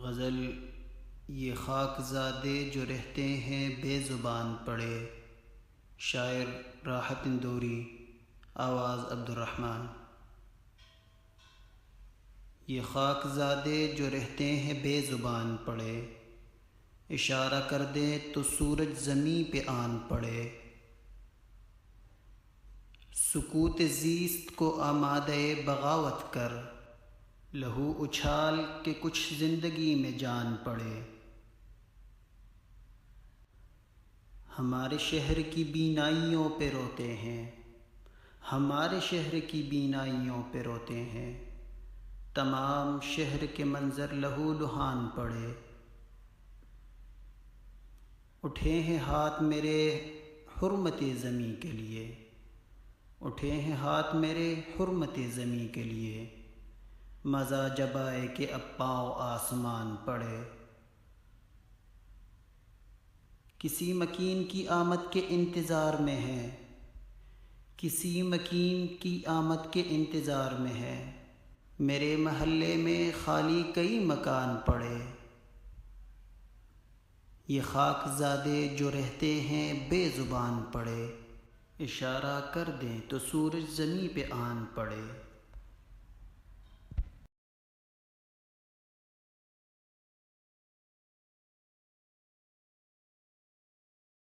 غزل یہ خاک زادے جو رہتے ہیں بے زبان پڑے، شاعر راحت اندوری، آواز عبدالرحمن۔ یہ خاک زادے جو رہتے ہیں بے زبان پڑے، اشارہ کر دیں تو سورج زمیں پہ آن پڑے۔ سکوت زیست کو آمادہ بغاوت کر، لہو اچھال کے کچھ زندگی میں جان پڑے۔ ہمارے شہر کی بینائیوں پہ روتے ہیں، ہمارے شہر کی بینائیوں پہ روتے ہیں، تمام شہر کے منظر لہو لہان پڑے۔ اٹھے ہیں ہاتھ میرے حرمت زمیں کے لیے، اٹھے ہیں ہاتھ میرے حرمت زمیں کے لیے، مزہ جب آئے کہ اب پاؤں آسمان پڑے۔ کسی مکین کی آمد کے انتظار میں ہے، کسی مکین کی آمد کے انتظار میں ہے، میرے محلے میں خالی کئی مکان پڑے۔ یہ خاک زادے جو رہتے ہیں بے زبان پڑے، اشارہ کر دیں تو سورج زمیں پہ آن پڑے۔